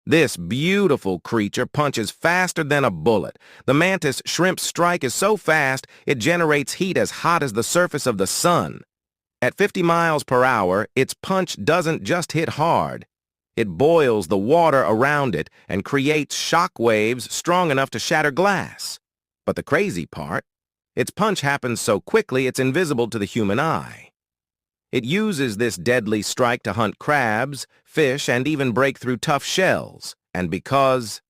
This beautiful creature punches faster than a bullet. The mantis shrimp's strike is so fast, it generates heat as hot as the surface of the sun. At 50 miles per hour, its punch doesn't just hit hard. It boils the water around it and creates shock waves strong enough to shatter glass. But the crazy part, its punch happens so quickly it's invisible to the human eye. It uses this deadly strike to hunt crabs, fish, and even break through tough shells. And because